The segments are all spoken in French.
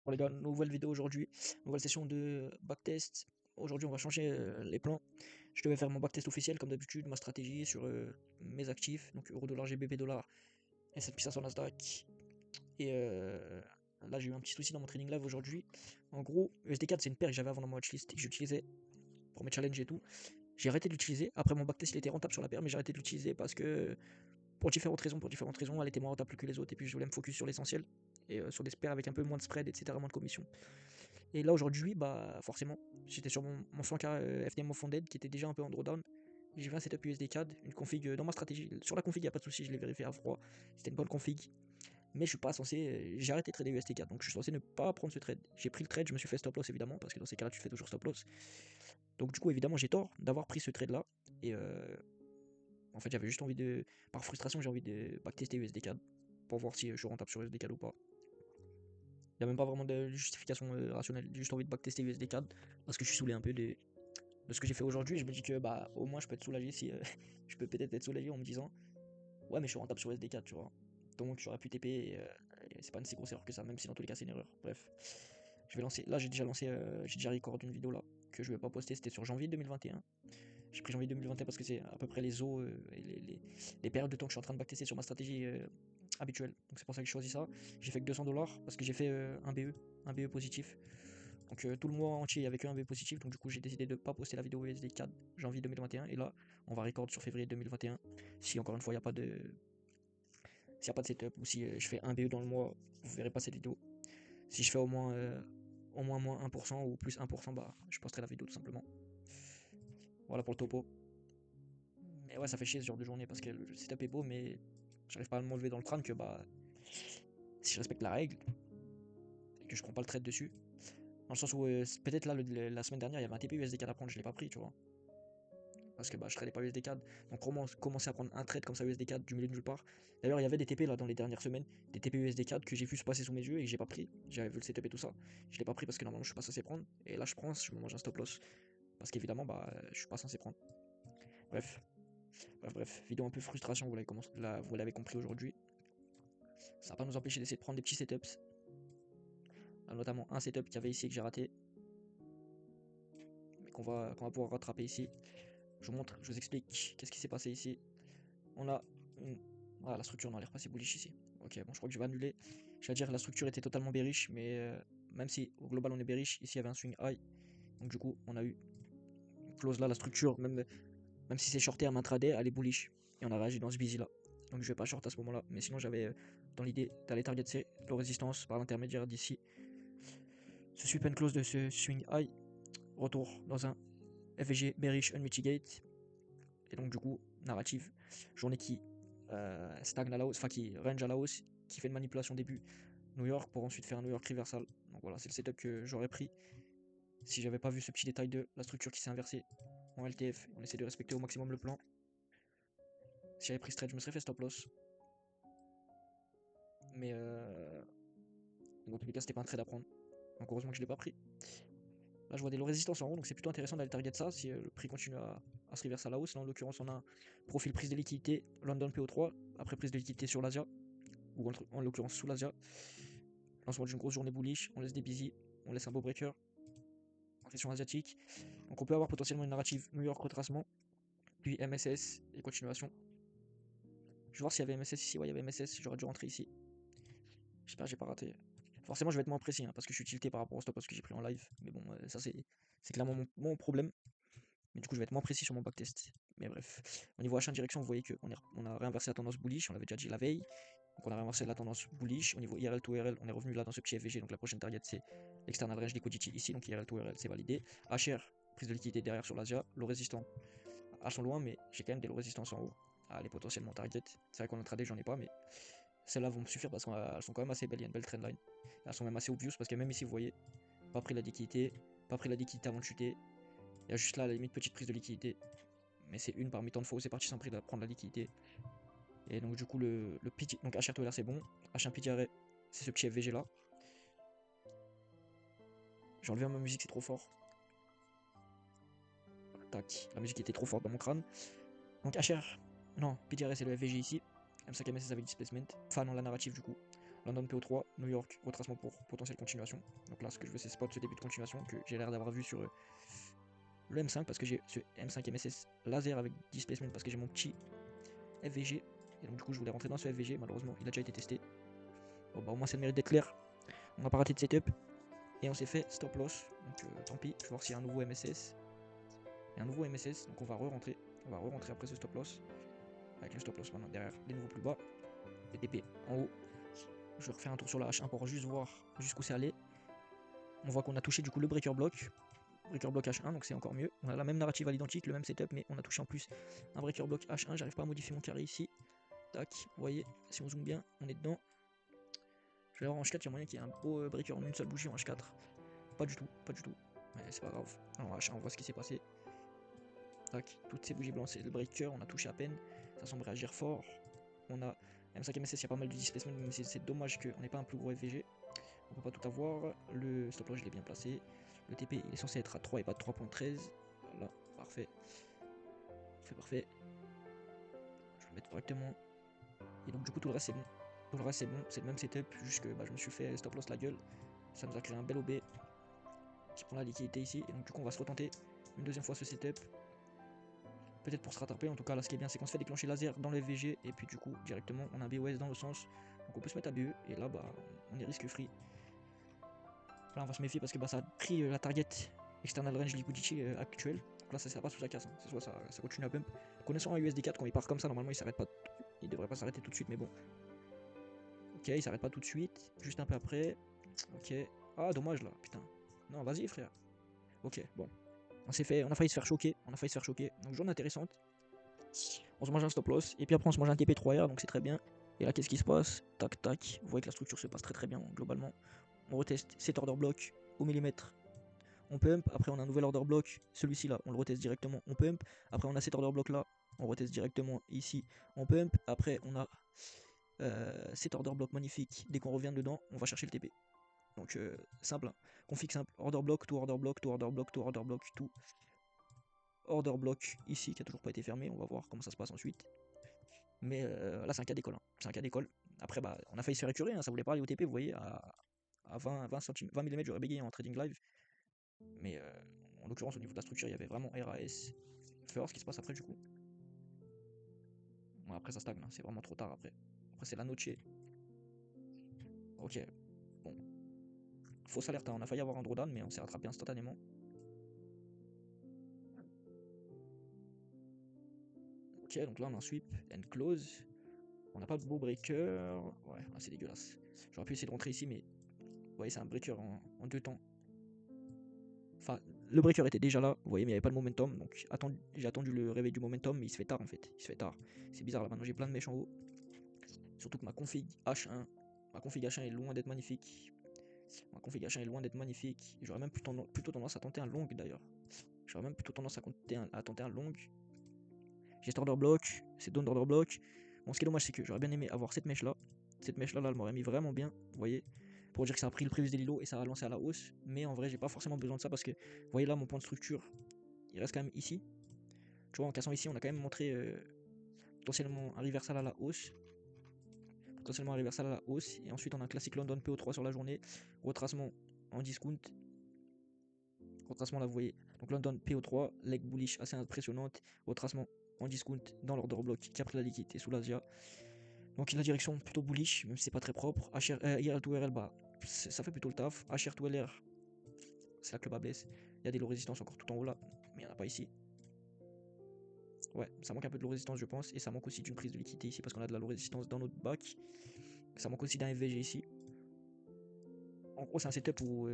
Bon les gars, nouvelle vidéo aujourd'hui, nouvelle session de backtest. Aujourd'hui on va changer les plans. Je devais faire mon backtest officiel comme d'habitude, ma stratégie sur mes actifs, donc euro dollar, GBP dollar, S&P 500 Nasdaq. Et là j'ai eu un petit souci dans mon trading live aujourd'hui. En gros, USD4 c'est une paire que j'avais avant dans mon watchlist et que j'utilisais pour mes challenges et tout. J'ai arrêté de l'utiliser. Après mon backtest il était rentable sur la paire, mais j'ai arrêté de l'utiliser parce que pour différentes raisons, elle était moins rentable que les autres et puis je voulais me focus sur l'essentiel et sur des paires avec un peu moins de spread, etc., moins de commission. Et là aujourd'hui, bah forcément, j'étais sur mon 100K FTM Funded qui était déjà un peu en drawdown. J'ai fait un setup USD CAD, une config dans ma stratégie. Sur la config, il n'y a pas de souci, je l'ai vérifié à froid. C'était une bonne config. Mais je suis pas censé. J'ai arrêté de trader USD CAD, donc je suis censé ne pas prendre ce trade. J'ai pris le trade, je me suis fait stop loss évidemment, parce que dans ces cas-là, tu fais toujours stop loss. Donc du coup, évidemment, j'ai tort d'avoir pris ce trade là. Et en fait, j'avais juste envie de. Par frustration, j'ai envie de backtester USD CAD pour voir si je suis rentable sur USD CAD ou pas. Il n'y a même pas vraiment de justification rationnelle. J'ai juste envie de backtester USD CAD parce que je suis saoulé un peu de ce que j'ai fait aujourd'hui. Je me dis que bah au moins je peux être soulagé si je peux peut-être être soulagé en me disant ouais mais je suis rentable sur USD4 tu vois. Donc j'aurais pu TP et c'est pas une si grosse erreur que ça, même si dans tous les cas c'est une erreur. Bref. Je vais lancer. Là j'ai déjà lancé, j'ai déjà record une vidéo là que je vais pas poster, c'était sur janvier 2021. J'ai pris janvier 2021 parce que c'est à peu près les eaux et les périodes de temps que je suis en train de backtester sur ma stratégie habituelle. Donc c'est pour ça que j'ai choisi ça. J'ai fait que 200$ parce que j'ai fait un BE positif. Donc tout le mois entier il y avait qu'un BE positif. Donc du coup j'ai décidé de ne pas poster la vidéo USD 4 janvier 2021. Et là on va record sur février 2021. Si encore une fois il n'y a pas de. S'il n'y a pas de setup ou si je fais un BE dans le mois, vous verrez pas cette vidéo. Si je fais au moins moins 1% ou plus 1%, bah je posterai la vidéo tout simplement. Voilà pour le topo. Mais ouais, ça fait chier ce genre de journée parce que le setup est beau, mais j'arrive pas à m'enlever dans le crâne que bah si je respecte la règle et que je prends pas le trade dessus, dans le sens où peut-être là la semaine dernière il y avait un TP USD4 à prendre, je l'ai pas pris, tu vois, parce que bah je tradais pas USD4. Donc commencer à prendre un trade comme ça USD4 du milieu de nulle part. D'ailleurs il y avait des TP là dans les dernières semaines, des TP USD4 que j'ai vu se passer sous mes yeux et que j'ai pas pris. J'avais vu le setup et tout ça, je l'ai pas pris parce que normalement je suis pas censé prendre. Et là je prends, je me mange un stop loss parce qu'évidemment bah je suis pas censé prendre. Bref. Bref, vidéo un peu frustration, vous l'avez compris aujourd'hui. Ça va pas nous empêcher d'essayer de prendre des petits setups. Notamment un setup qu'il y avait ici et que j'ai raté. Mais qu'on va pouvoir rattraper ici. Je vous montre, je vous explique qu'est-ce qui s'est passé ici. On a une. Ah, la structure n'a l'air pas si bullish ici. Ok, bon, je crois que je vais annuler. Je vais dire la structure était totalement bearish, mais même si au global on est bearish, ici il y avait un swing high. Donc du coup, on a eu une close là, la structure, même si c'est shorté à intraday, elle est bullish. Et on a réagi dans ce busy là. Donc je vais pas short à ce moment là. Mais sinon j'avais dans l'idée d'aller target le résistance par l'intermédiaire d'ici. Ce sweep and close de ce swing high. Retour dans un FVG bearish unmitigate. Et donc du coup, narrative. Journée qui stagne à la hausse, enfin qui range à la hausse, qui fait une manipulation début New York pour ensuite faire un New York reversal. Donc voilà, c'est le setup que j'aurais pris si j'avais pas vu ce petit détail de la structure qui s'est inversée en LTF. On essaie de respecter au maximum le plan. Si j'avais pris ce trade, je me serais fait stop loss. Mais dans tous les cas, c'était pas un trade à prendre. Donc heureusement que je l'ai pas pris. Là, je vois des low résistance en haut, donc c'est plutôt intéressant d'aller target ça si le prix continue à se reverser à la hausse. Là, en l'occurrence, on a un profil prise de liquidité London PO3, après prise de liquidité sur l'Asia, ou en l'occurrence sous l'Asia. Lancement d'une grosse journée bullish, on laisse des busy, on laisse un beau breaker. Confession asiatique. Donc on peut avoir potentiellement une narrative New York retracement, puis MSS et continuation. Je vais voir s'il y avait MSS ici. Ouais, il y avait MSS, j'aurais dû rentrer ici. J'espère que j'ai pas raté. Forcément, je vais être moins précis parce que je suis tilté par rapport au stop parce que j'ai pris en live. Mais bon, ça c'est clairement mon problème. Mais du coup, je vais être moins précis sur mon backtest. Mais bref, au niveau achat direction, vous voyez qu'on on a réinversé la tendance bullish, on l'avait déjà dit la veille. Donc on a réinversé la tendance bullish. Au niveau IRL to IRL, on est revenu là dans ce petit FVG. Donc la prochaine target, c'est l'external range liquidity ici. Donc IRL to IRL, c'est validé. HR, prise de liquidité derrière sur l'Asia. Low résistant, elles sont loin, mais j'ai quand même des low résistances en haut. Ah, les potentiellement target. C'est vrai qu'on a tradé, j'en ai pas, mais celles-là vont me suffire parce qu'elles sont quand même assez belles. Il y a une belle trendline. Elles sont même assez obvious parce que même ici, vous voyez, pas pris la liquidité, avant de chuter. Il y a juste là, à la limite, petite prise de liquidité. Mais c'est une parmi tant de fois où c'est parti sans prendre la liquidité. Et donc, du coup, le petit. Donc, HR to c'est bon. H1 petit arrêt, c'est ce petit FVG là. J'ai enlevé ma musique, c'est trop fort. Tac, la musique était trop forte dans mon crâne. Donc, HR, non, petit arrêt, c'est le FVG ici. M5 MSS avec displacement. Enfin, non, la narrative du coup. London PO3, New York, retracement pour potentielle continuation. Donc là, ce que je veux, c'est spot ce début de continuation que j'ai l'air d'avoir vu sur le M5 parce que j'ai ce M5 MSS laser avec displacement parce que j'ai mon petit FVG. Et donc, du coup, je voulais rentrer dans ce FVG. Malheureusement, il a déjà été testé. Bon, bah, au moins, ça mérite d'être clair. On n'a pas raté de setup. Et on s'est fait stop loss. Donc, tant pis. Je vais voir s'il y a un nouveau MSS. Il y a un nouveau MSS. Donc, on va re-rentrer. On va re-rentrer après ce stop loss. Avec le stop loss maintenant derrière les nouveaux plus bas. Les TP en haut. Je refais un tour sur la H1 pour juste voir jusqu'où c'est allé. On voit qu'on a touché du coup le breaker block. Breaker block H1, donc c'est encore mieux. On a la même narrative à l'identique, le même setup, mais on a touché en plus un breaker block H1. J'arrive pas à modifier mon carré ici. Tac, vous voyez, si on zoome bien, on est dedans. Je vais voir en H4, il y a moyen qu'il y ait un beau breaker en une seule bougie en H4. Pas du tout, pas du tout. Mais c'est pas grave. Alors H1, on voit ce qui s'est passé. Tac, toutes ces bougies blanches, c'est le breaker, on a touché à peine. Ça semble réagir fort. On a M5 MSS, il y a pas mal de displacement, mais c'est dommage qu'on n'ait pas un plus gros FVG. On peut pas tout avoir. Le stop loss, je l'ai bien placé. Le TP, il est censé être à 3 et pas de 3.13. Voilà, parfait. Parfait, parfait. Je vais le mettre correctement. Et donc, du coup, tout le reste, c'est bon. Tout le reste, c'est bon. C'est le même setup. Juste que je me suis fait stop loss la gueule. Ça nous a créé un bel OB qui prend la liquidité ici. Et donc, du coup, on va se retenter une deuxième fois ce setup. Peut-être pour se rattraper. En tout cas, là, ce qui est bien, c'est qu'on se fait déclencher laser dans le FVG. Et puis, du coup, directement, on a un BOS dans le sens. Donc, on peut se mettre à BE. Et là, bah, on est risque free. Là, on va se méfier parce que ça a pris la target external range liquidity actuelle. Donc là, ça sert pas sous sa casse. Hein. C'est soit ça continue à pump. Connaissant un USD4, quand il part comme ça, normalement, il s'arrête pas. Il devrait pas s'arrêter tout de suite, mais bon. Ok, il s'arrête pas tout de suite. Juste un peu après. Ok. Ah, dommage là, putain. Non, vas-y, frère. Ok, bon. On a failli se faire choquer. On a failli se faire choquer. Donc, journée intéressante. On se mange un stop loss. Et puis après, on se mange un TP3R, donc c'est très bien. Et là, qu'est-ce qui se passe? Tac, tac. Vous voyez que la structure se passe très bien, globalement. On reteste cet order block au millimètre. On pump, après on a un nouvel order block, celui-ci là, on le reteste directement, on pump, après on a cet order block là, on reteste directement ici, on pump, après on a cet order block magnifique, dès qu'on revient dedans, on va chercher le TP. Donc simple, hein. Config simple, order block, tout order block, tout order block, tout order block, tout order block ici qui a toujours pas été fermé, on va voir comment ça se passe ensuite. Mais là c'est un cas d'école, hein. C'est un cas d'école. Après on a failli se faire écurer, hein. Ça voulait pas aller au TP, vous voyez, à 20 mm j'aurais bégayé en trading live. Mais en l'occurrence, au niveau de la structure, il y avait vraiment RAS. Je vais voir ce qui se passe après, du coup. Bon, après, ça stagne, hein. C'est vraiment trop tard après. Après, c'est la noche. Ok, bon. Fausse alerte, hein. On a failli avoir un drawdown, mais on s'est rattrapé instantanément. Ok, donc là, on a un sweep and close. On n'a pas de beau breaker. Ouais, c'est dégueulasse. J'aurais pu essayer de rentrer ici, mais vous voyez, c'est un breaker en deux temps. Enfin, le breaker était déjà là, vous voyez, mais il n'y avait pas de momentum. Donc j'ai attendu le réveil du momentum, mais il se fait tard en fait. Il se fait tard. C'est bizarre là, maintenant j'ai plein de mèches en haut. Surtout que ma config H1 est loin d'être magnifique. Ma config H1 est loin d'être magnifique. J'aurais même plutôt tendance à tenter un long d'ailleurs. J'aurais même plutôt tendance à tenter un long. J'ai cet order block, c'est down order block. Bon, ce qui est dommage, c'est que j'aurais bien aimé avoir cette mèche là. Cette mèche là, elle m'aurait mis vraiment bien, vous voyez. Pour dire que ça a pris le prévious des Lilo et ça a lancé à la hausse. Mais en vrai, j'ai pas forcément besoin de ça parce que, vous voyez là, mon point de structure, il reste quand même ici. Tu vois, en cassant ici, on a quand même montré potentiellement un reversal à la hausse. Potentiellement un reversal à la hausse. Et ensuite, on a un classique London PO3 sur la journée. Retracement en discount. Retracement là, vous voyez. Donc London PO3, leg bullish assez impressionnante. Retracement en discount dans l'order block qui a pris la liquidité sous l'Asia. Donc la direction plutôt bullish, même si c'est pas très propre. IRL to RL, ça fait plutôt le taf. HR to LR, c'est là que le bas blesse. Il y a des low résistance encore tout en haut là, mais il n'y en a pas ici. Ouais, ça manque un peu de low résistance, je pense. Et ça manque aussi d'une prise de liquidité ici parce qu'on a de la low résistance dans notre bac. Ça manque aussi d'un FVG ici. En gros, c'est un setup où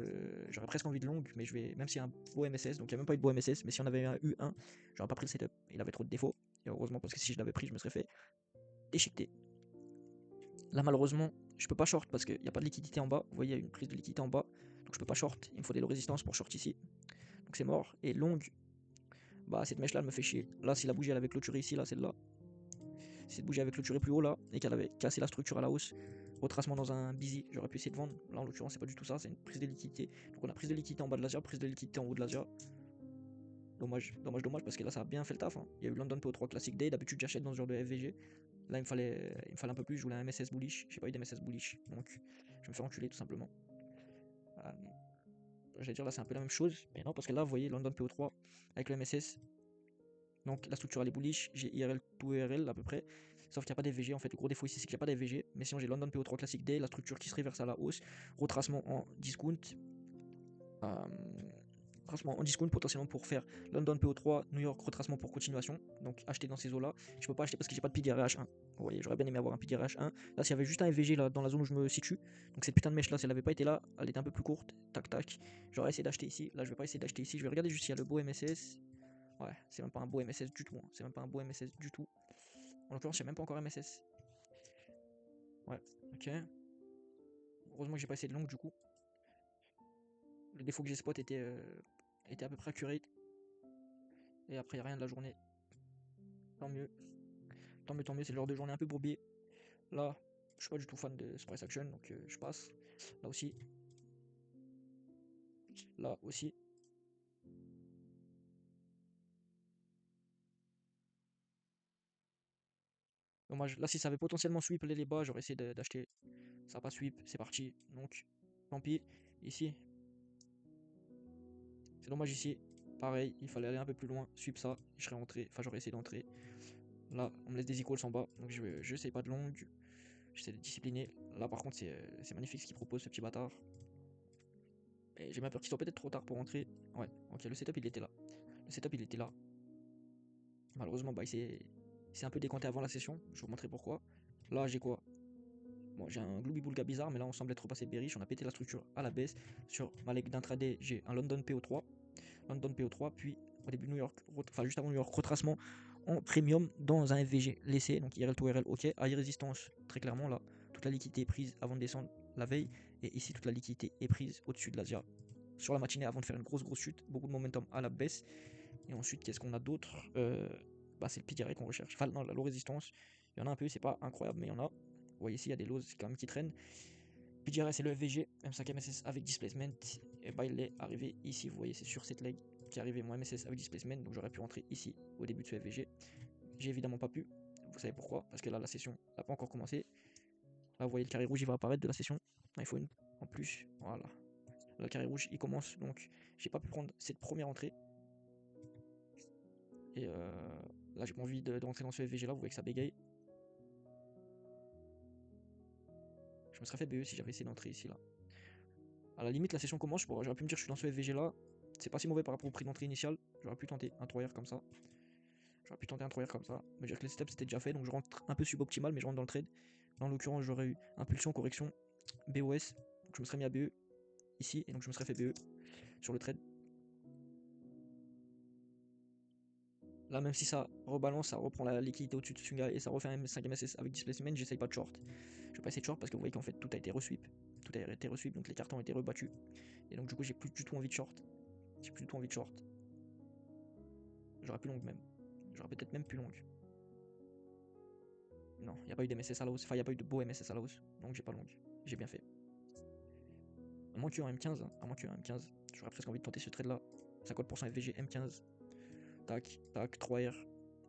j'aurais presque envie de long, mais je vais, même s'il y a un beau MSS, donc il n'y a même pas eu de beau MSS, mais si on avait un U1, j'aurais pas pris le setup. Il avait trop de défauts. Et heureusement, parce que si je l'avais pris, je me serais fait déchiqueter. Là, malheureusement, je peux pas short parce qu'il n'y a pas de liquidité en bas. Vous voyez, il y a une prise de liquidité en bas. Donc je peux pas short. Il me faut des low résistances pour short ici. Donc c'est mort. Et long, cette mèche là, elle me fait chier. Là, si la bougie elle avait clôturé ici, là, celle-là. Si cette bougie avait clôturé plus haut là et qu'elle avait cassé la structure à la hausse, retracement dans un busy, j'aurais pu essayer de vendre. Là, en l'occurrence, c'est pas du tout ça. C'est une prise de liquidité. Donc on a prise de liquidité en bas de l'Asia, prise de liquidité en haut de l'Asia. Dommage, parce que là ça a bien fait le taf, hein. Il y a eu London PO3 Classic Day, d'habitude j'achète dans ce genre de FVG. Là il me fallait un peu plus, je voulais un MSS bullish, j'ai pas eu d'MSS bullish, donc je me fais enculer tout simplement. Euh, J'allais dire là c'est un peu la même chose, mais non parce que là vous voyez London PO3 avec le MSS, donc la structure elle est bullish, j'ai IRL to IRL à peu près, sauf qu'il n'y a pas d'FVG en fait, le gros défaut ici c'est qu'il n'y a pas d'FVG, mais sinon j'ai London PO3 Classic Day, la structure qui se réverse à la hausse, retracement en discount, euh, retracement en discount potentiellement pour faire London PO3, New York retracement pour continuation, donc acheter dans ces eaux là, je peux pas acheter parce que j'ai pas de PDRH1, vous voyez j'aurais bien aimé avoir un PDRH1, là s'il y avait juste un FVG là dans la zone où je me situe, donc cette putain de mèche là si elle avait pas été là, elle était un peu plus courte, tac tac, j'aurais essayé d'acheter ici, là je vais pas essayer d'acheter ici, je vais regarder juste s'il y a le beau MSS, ouais c'est même pas un beau MSS du tout, hein. C'est même pas un beau MSS du tout, en l'occurrence il n'y a même pas encore MSS, ouais ok, heureusement que j'ai pas essayé de longue du coup, le défaut que j'ai spot était à peu près accurate, et après il n'y a rien de la journée, tant mieux. Tant mieux, c'est le genre de journée un peu bourbier. Là, je suis pas du tout fan de Price Action, donc je passe. Là aussi. Là aussi. Dommage. Là, si ça avait potentiellement sweep les bas, j'aurais essayé d'acheter. Ça n'a pas sweep, c'est parti. Donc, tant pis. Ici, c'est dommage ici. Pareil, il fallait aller un peu plus loin. Sweep ça, je serais entré. Enfin, j'aurais essayé d'entrer. Là, on me laisse des equals en bas. Donc, je sais pas de longue. J'essaie de discipliner. Là, par contre, c'est magnifique ce qu'il propose, ce petit bâtard. Et j'ai ma peur qu'il soit peut-être trop tard pour entrer. Ouais, ok, le setup il était là. Le setup il était là. Malheureusement, bah, il s'est un peu décanté avant la session. Je vais vous montrer pourquoi. Là, j'ai quoi? Bon, j'ai un Glooby Boulga bizarre, mais là, on semble être repassé bearish. On a pété la structure à la baisse. Sur ma leg d'intraday, j'ai un London PO3. London PO3, puis au début New York, enfin juste avant New York, retracement en premium dans un FVG laissé. Donc IRL to IRL, ok. High résistance, très clairement, là. Toute la liquidité est prise avant de descendre la veille. Et ici, toute la liquidité est prise au-dessus de l'Asia. Sur la matinée, avant de faire une grosse chute, beaucoup de momentum à la baisse. Et ensuite, qu'est-ce qu'on a d'autre? Bah, c'est le PDRE qu'on recherche. Enfin, non, la low résistance, il y en a un peu, c'est pas incroyable, mais il y en a. Vous voyez ici, il y a des lows quand même qui traînent. PDRE, c'est le FVG, M5 MSS avec displacement. Et bah, il est arrivé ici, vous voyez, c'est sur cette leg qui est arrivé mon MSS avec displacement. Donc, j'aurais pu rentrer ici au début de ce FVG. J'ai évidemment pas pu. Vous savez pourquoi? Parce que là, la session n'a pas encore commencé. Là, vous voyez, le carré rouge, il va apparaître de la session. Là, il faut une en plus. Voilà. Là, le carré rouge, il commence. Donc, j'ai pas pu prendre cette première entrée. Et là, j'ai pas envie de rentrer dans ce FVG là, vous voyez que ça bégaye. Je me serais fait BE si j'avais essayé d'entrer ici là. À la limite, la session commence, j'aurais pu me dire que je suis dans ce FVG là. C'est pas si mauvais par rapport au prix d'entrée initial. J'aurais pu tenter un 3R comme ça. J'aurais pu tenter un 3R comme ça. Me dire que les steps c'était déjà fait, donc je rentre un peu suboptimal, mais je rentre dans le trade. Là, en l'occurrence, j'aurais eu impulsion, correction, BOS. Donc je me serais mis à BE ici, et donc je me serais fait BE sur le trade. Là, même si ça rebalance, ça reprend la liquidité au-dessus de Sunga et ça refait un 5 MSS avec displacement, j'essaye pas de short. Je vais pas essayer de short parce que vous voyez qu'en fait tout a été resweep. Tout a été resweep, donc les cartons ont été rebattus. Et donc du coup, j'ai plus du tout envie de short. J'ai plus du tout envie de short. J'aurais plus longue même. J'aurais peut-être même plus longue. Non, il n'y a pas eu d'MSS à la hausse. Enfin, il n'y a pas eu de beau MSS à la hausse. Donc j'ai pas longue. J'ai bien fait. À moins qu'il y ait un M15. À moins qu'il y ait un M15. J'aurais presque envie de tenter ce trade là. 50% FVG M15. Tac, tac, 3R.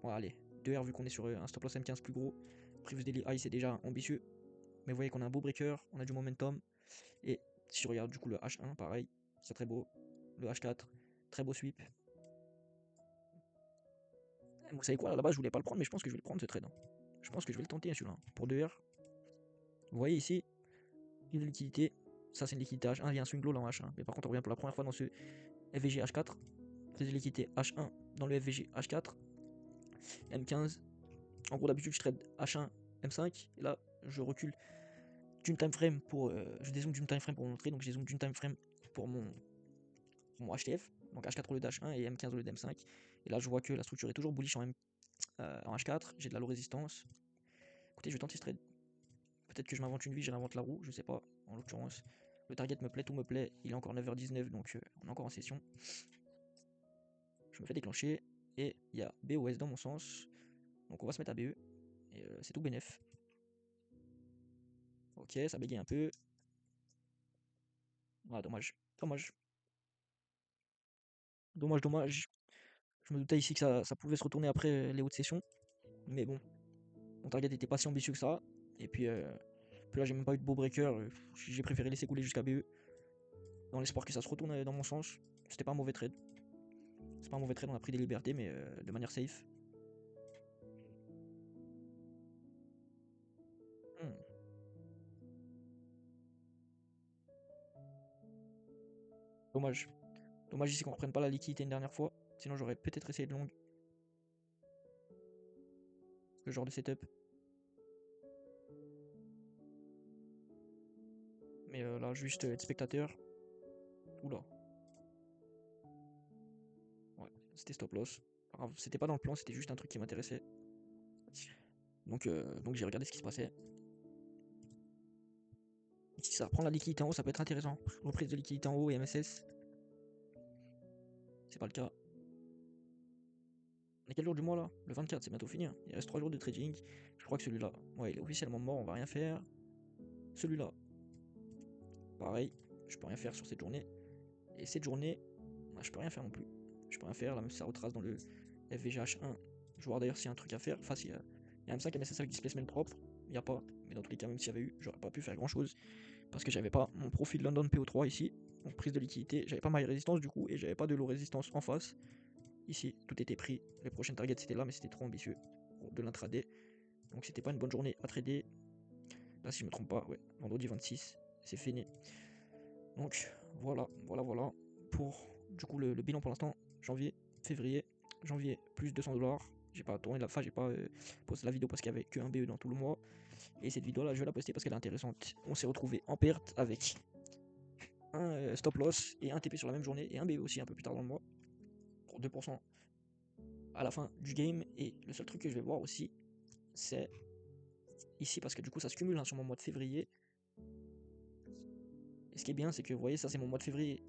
Ouais, allez. 2R vu qu'on est sur un stop loss M15 plus gros. Previous Daily High, c'est déjà ambitieux. Mais vous voyez qu'on a un beau breaker. On a du momentum. Et si je regarde du coup le H1, pareil. C'est très beau. Le H4. Très beau sweep. Vous savez quoi, à la base, je voulais pas le prendre, mais je pense que je vais le prendre ce trade. Je pense que je vais le tenter celui-là. Pour 2R. Vous voyez ici, il y a de liquidité. Ça, c'est une liquidité H1. Il y a un swing low là en H1. Mais par contre, on revient pour la première fois dans ce FVG H4. C'est de liquidité H1 dans le FVG H4. M15. En gros, d'habitude, je trade H1, M5. Et là, je recule d'une time frame pour. Je dézoome d'une time frame pour mon entrée. Donc, je dézoome d'une time frame pour mon HTF. Donc, H4 au lieu d'H1 et M15 au lieu d'M5. Et là, je vois que la structure est toujours bullish en H4. J'ai de la low résistance. Écoutez, je vais tenter ce trade. Peut-être que je m'invente une vie, je réinvente la roue, je sais pas. En l'occurrence, le target me plaît, tout me plaît. Il est encore 9h19, donc on est encore en session. Je me fais déclencher et il y a BOS dans mon sens. Donc on va se mettre à BE et c'est tout bénef. Ok, ça bégaye un peu. Ah, dommage. Dommage. Dommage. Je me doutais ici que ça pouvait se retourner après les hautes sessions. Mais bon, mon target était pas si ambitieux que ça. Et puis là, j'ai même pas eu de beau breaker. J'ai préféré laisser couler jusqu'à BE. Dans l'espoir que ça se retourne dans mon sens. C'était pas un mauvais trade. C'est pas un mauvais trade, on a pris des libertés, mais de manière safe. Hmm. Dommage. Dommage ici qu'on reprenne pas la liquidité une dernière fois. Sinon, j'aurais peut-être essayé de long. Ce genre de setup. Mais là, juste être spectateur. Oula. Ouais, c'était stop loss. C'était pas dans le plan, c'était juste un truc qui m'intéressait. Donc j'ai regardé ce qui se passait. Si ça reprend la liquidité en haut, ça peut être intéressant. Reprise de liquidité en haut et MSS. C'est pas le cas. On est quel jour du mois là? Le 24, c'est bientôt fini, hein. Il reste 3 jours de trading. Je crois que celui-là, ouais, il est officiellement mort, on va rien faire. Celui-là, pareil, je peux rien faire sur cette journée. Et cette journée, bah, je peux rien faire non plus. Je peux rien faire, là, même si ça retrace dans le FVGH1. Je vais voir d'ailleurs s'il y a un truc à faire. Enfin, il y a un M5 MSS avec displacement propre. Il n'y a pas. Mais dans tous les cas, même s'il y avait eu, j'aurais pas pu faire grand chose. Parce que j'avais pas mon profil London PO3 ici. Donc prise de liquidité. J'avais pas ma résistance du coup. Et j'avais pas de low résistance en face. Ici, tout était pris. Les prochaines targets c'était là, mais c'était trop ambitieux pour de l'intraday. Donc c'était pas une bonne journée à trader. Là, si je me trompe pas, ouais, vendredi 26, c'est fini. Donc voilà pour du coup le bilan pour l'instant. Janvier, février, janvier plus 200$. J'ai pas tourné la fin, j'ai pas posté la vidéo parce qu'il y avait que un BE dans tout le mois. Et cette vidéo là, je vais la poster parce qu'elle est intéressante. On s'est retrouvé en perte avec un stop loss et un TP sur la même journée et un BE aussi un peu plus tard dans le mois pour 2% à la fin du game. Et le seul truc que je vais voir aussi, c'est ici parce que du coup ça se cumule hein, sur mon mois de février. Et ce qui est bien, c'est que vous voyez, ça c'est mon mois de février.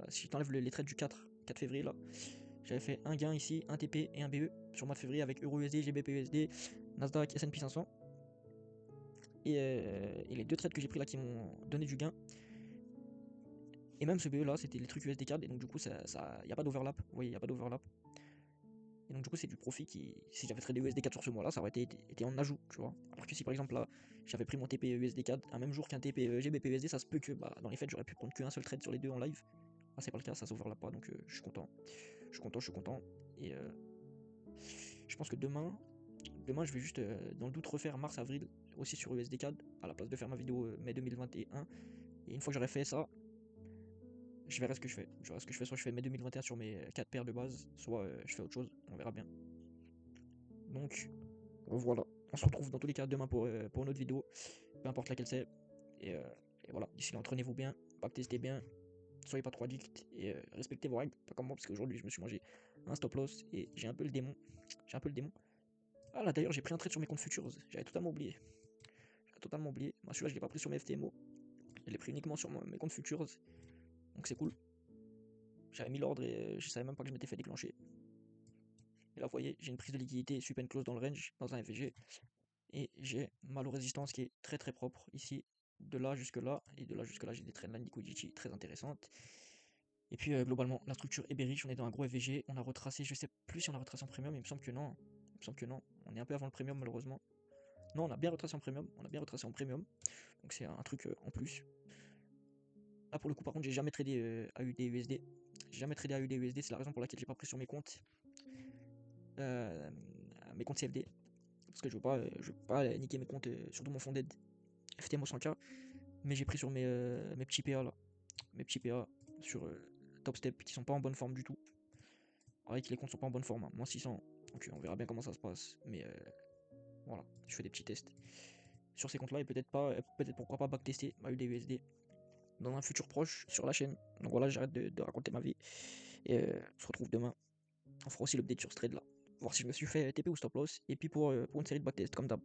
Si je t'enlève les trades du 4 février là, j'avais fait un gain ici, un TP et un BE sur le mois de février avec EURUSD, GBPUSD, Nasdaq, S&P 500. Et les deux trades que j'ai pris là qui m'ont donné du gain. Et même ce BE là, c'était les trucs USD card. Et donc du coup, il n'y a pas d'overlap. Vous voyez, il n'y a pas d'overlap. Et donc du coup, c'est du profit qui, si j'avais tradé USD 4 sur ce mois là, ça aurait été en ajout, tu vois. Alors que si par exemple là, j'avais pris mon TP USD 4 un même jour qu'un TP GBPUSD, ça se peut que bah, dans les faits, j'aurais pu prendre qu'un seul trade sur les deux en live. Ah, c'est pas le cas, ça s'overlap pas, donc je suis content. Je suis content. Et je pense que demain je vais juste dans le doute refaire mars-avril aussi sur USD4 à la place de faire ma vidéo mai 2021. Et une fois que j'aurai fait ça, je verrai ce que je fais. Je verrai ce que je fais, soit je fais mai 2021 sur mes 4 paires de base, soit je fais autre chose, on verra bien. Donc voilà, on se retrouve dans tous les cas demain pour une autre vidéo, peu importe laquelle c'est. Et voilà, d'ici là entraînez-vous bien, backtestez bien, soyez pas trop addict et respectez vos règles, pas comme moi parce qu'aujourd'hui je me suis mangé un stop loss et j'ai un peu le démon. J'ai un peu le démon. Ah là d'ailleurs j'ai pris un trade sur mes comptes futurs, j'avais totalement oublié. J'avais totalement oublié. Moi celui-là je l'ai pas pris sur mes FTMO. Je l'ai pris uniquement sur mes comptes futurs. Donc c'est cool. J'avais mis l'ordre et je savais même pas que je m'étais fait déclencher. Et là vous voyez, j'ai une prise de liquidité super close dans le range, dans un FVG. Et j'ai ma low résistance qui est très très propre ici. De là jusque là. Et de là jusque là j'ai des trendline liquidity très intéressantes. Et puis globalement la structure est bearish, on est dans un gros FVG. On a retracé, je sais plus si on a retracé en premium, il me semble que non. Il me semble que non. On est un peu avant le premium malheureusement. Non, on a bien retracé en premium. On a bien retracé en premium. Donc c'est un truc en plus. Là pour le coup par contre j'ai jamais tradé AUD USD. J'ai jamais tradé AUD USD, c'est la raison pour laquelle j'ai pas pris sur euh, mes comptes CFD. Parce que je veux pas niquer mes comptes, surtout mon fonds d'aide FTMO 100K. Mais j'ai pris sur mes petits PA là. Mes petits PA sur Top Step qui sont pas en bonne forme du tout. Avec les comptes sont pas en bonne forme, hein. Moins 600. Donc on verra bien comment ça se passe. Mais voilà, je fais des petits tests sur ces comptes là et peut-être pas, peut-être pourquoi pas backtester AUD USD dans un futur proche sur la chaîne. Donc voilà, j'arrête de raconter ma vie. Et on se retrouve demain. On fera aussi l'update sur ce trade là. Voir si je me suis fait TP ou stop loss. Et puis pour une série de backtest comme d'hab.